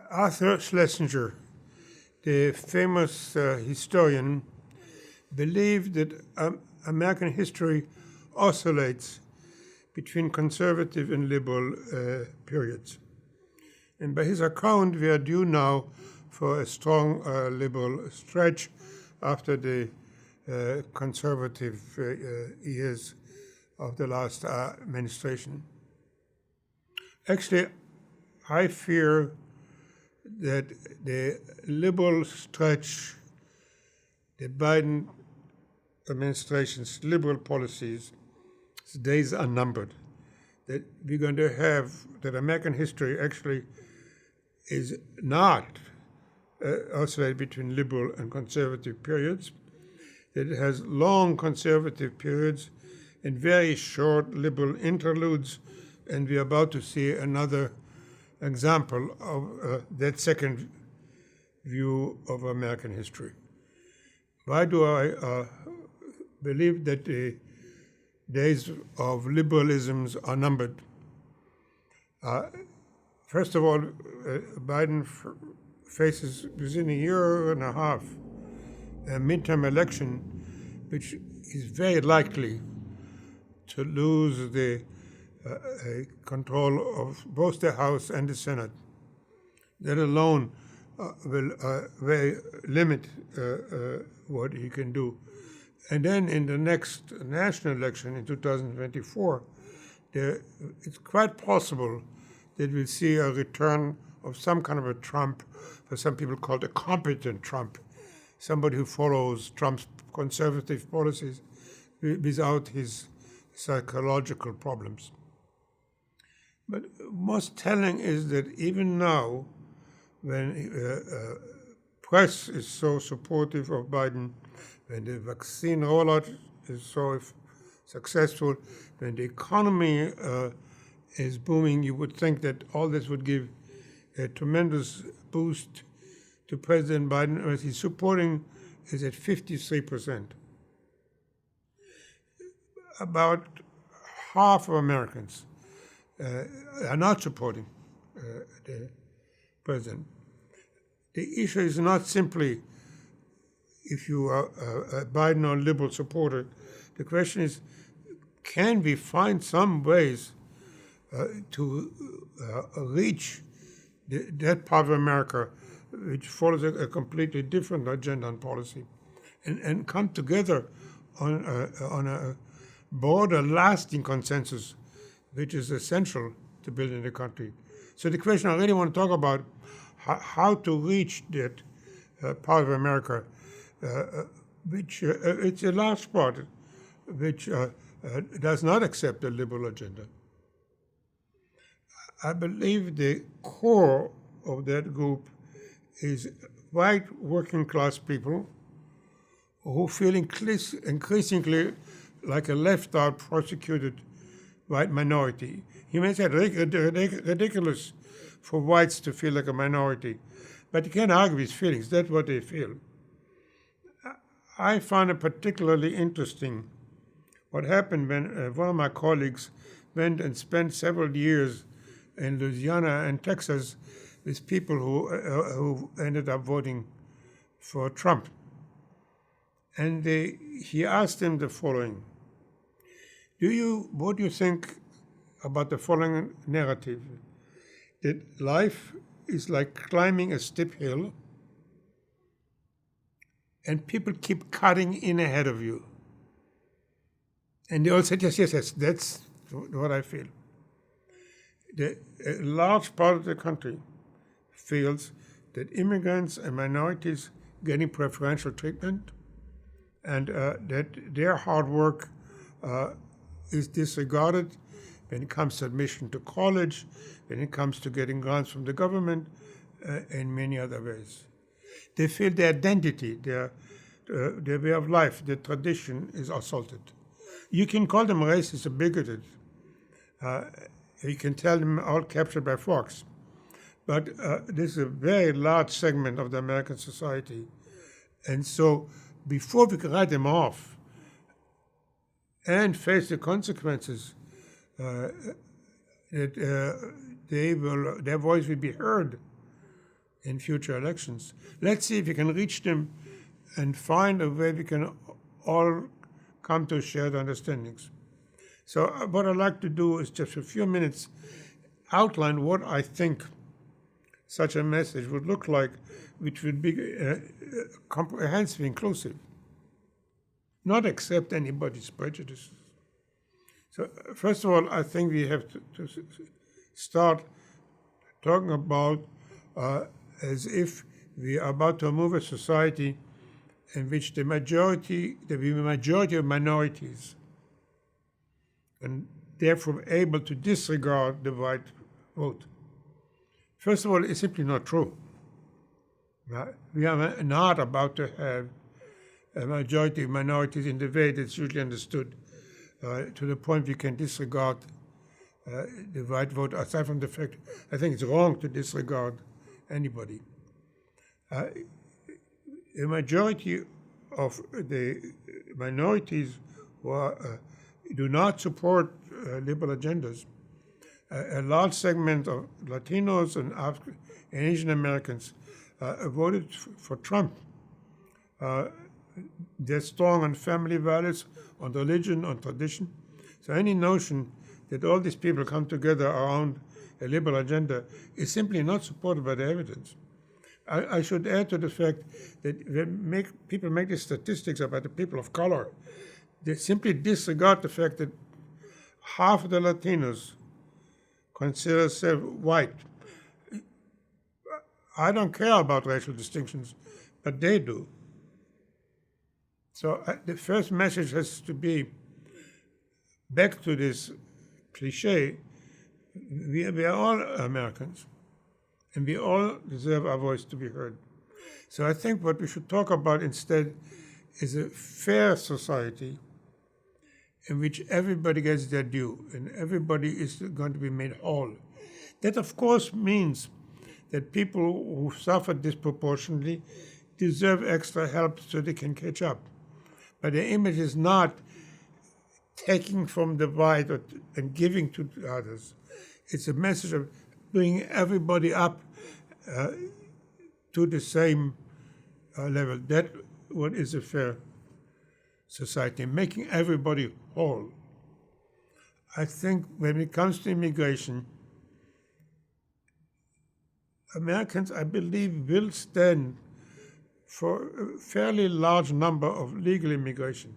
Arthur Schlesinger, the famous historian, believed that American history oscillates between conservative and liberal periods. And by his account, we are due now for a strong liberal stretch after the conservative years of the last administration. Actually, I fear that the liberal stretch, the Biden administration's liberal policies, days are numbered. That we're going to have, that American history actually is not oscillated between liberal and conservative periods. That it has long conservative periods and very short liberal interludes, and we're about to see another example of that second view of American history. Why do I believe that the days of liberalisms are numbered? First of all, Biden faces within a year and a half a midterm election, which is very likely to lose the control of both the House and the Senate. That alone will very limit what he can do. And then in the next national election in 2024, it's quite possible that we'll see a return of some kind of a Trump, for some people called a competent Trump, somebody who follows Trump's conservative policies without his psychological problems. But most telling is that even now, when press is so supportive of Biden, when the vaccine rollout is so successful, when the economy is booming, you would think that all this would give a tremendous boost to President Biden, as his supporting is at 53%. About half of Americans are not supporting the president. The issue is not simply if you are a Biden or liberal supporter. The question is, can we find some ways to reach that part of America which follows a completely different agenda and policy, and come together on a broader, lasting consensus, which is essential to building the country. So the question I really want to talk about, how to reach that part of America, which it's a large part, which does not accept the liberal agenda. I believe the core of that group is white working class people who feel increasingly like a left out, persecuted white minority. You may say ridiculous for whites to feel like a minority, but you can't argue with feelings. That's what they feel. I found it particularly interesting what happened when one of my colleagues went and spent several years in Louisiana and Texas with people who ended up voting for Trump. And he asked them the following: what do you think about the following narrative? That life is like climbing a steep hill and people keep cutting in ahead of you. And they all said, yes, that's what I feel. A large part of the country feels that immigrants and minorities getting preferential treatment, and that their hard work is disregarded when it comes to admission to college, when it comes to getting grants from the government, and many other ways. They feel their identity, their way of life, their tradition is assaulted. You can call them racist or bigoted. You can tell them all captured by Fox. But this is a very large segment of the American society. And so before we can write them off and face the consequences, that their voice will be heard in future elections. Let's see if we can reach them and find a way we can all come to shared understandings. So what I'd like to do is just for a few minutes outline what I think such a message would look like, which would be comprehensive, inclusive, not accept anybody's prejudices. So first of all, I think we have to start talking about as if we are about to move a society in which there will be a majority of minorities, and therefore able to disregard the white vote. First of all, it's simply not true. We are not about to have a majority of minorities in the way that's usually understood, to the point we can disregard the white vote, aside from the fact I think it's wrong to disregard anybody. A majority of the minorities who do not support liberal agendas. A large segment of Latinos and Asian Americans voted for Trump. They're strong on family values, on religion, on tradition. So any notion that all these people come together around a liberal agenda is simply not supported by the evidence. I should add to the fact that when people make these statistics about the people of color, they simply disregard the fact that half of the Latinos consider themselves white. I don't care about racial distinctions, but they do. So the first message has to be, back to this cliche, we are all Americans, and we all deserve our voice to be heard. So I think what we should talk about instead is a fair society in which everybody gets their due and everybody is going to be made whole. That, of course, means that people who suffer disproportionately deserve extra help so they can catch up. But the image is not taking from the white and giving to others. It's a message of bringing everybody up to the same level. That's what is a fair society, making everybody whole. I think when it comes to immigration, Americans, I believe, will stand for a fairly large number of legal immigration,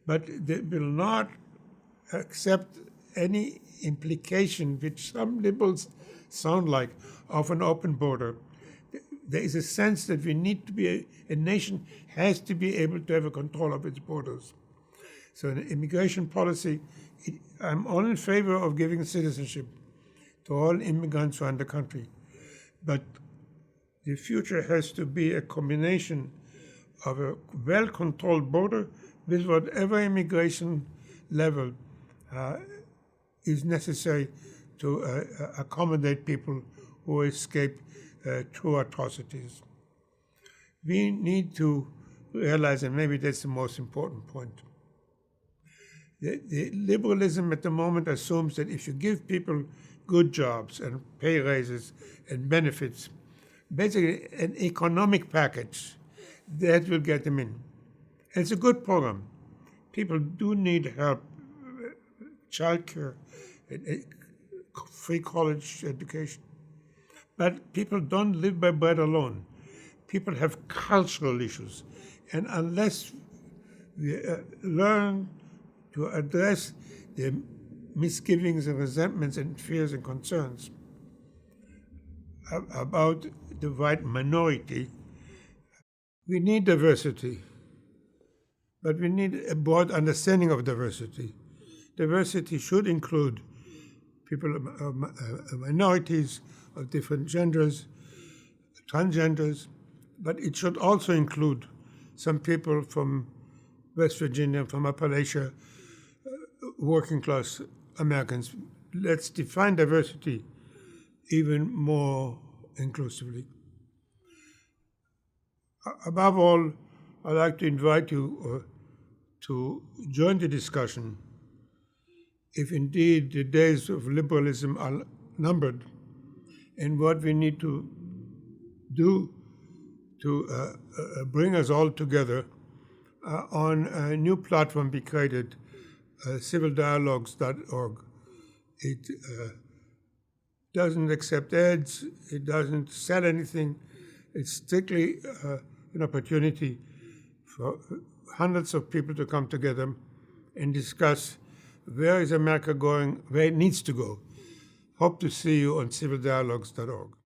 but they will not accept any implication, which some liberals sound like, of an open border. There is a sense that we need to be, a nation has to be able to have a control of its borders. So in immigration policy, I'm all in favor of giving citizenship to all immigrants who are in the country. But the future has to be a combination of a well-controlled border with whatever immigration level is necessary to accommodate people who escape true atrocities. We need to realize, and maybe that's the most important point, the liberalism at the moment assumes that if you give people good jobs and pay raises and benefits, basically an economic package, that will get them in. And it's a good program. People do need help, childcare, free college education. But people don't live by bread alone. People have cultural issues. And unless we learn to address the misgivings and resentments and fears and concerns about the white minority, we need diversity. But we need a broad understanding of diversity. Diversity should include people, minorities of different genders, transgenders, but it should also include some people from West Virginia, from Appalachia, working class Americans. Let's define diversity even more inclusively. Above all, I'd like to invite you to join the discussion if indeed the days of liberalism are numbered, and what we need to do to bring us all together on a new platform we created, civildialogues.org. It doesn't accept ads, it doesn't sell anything. It's strictly an opportunity for hundreds of people to come together and discuss where is America going, where it needs to go. Hope to see you on civildialogues.org.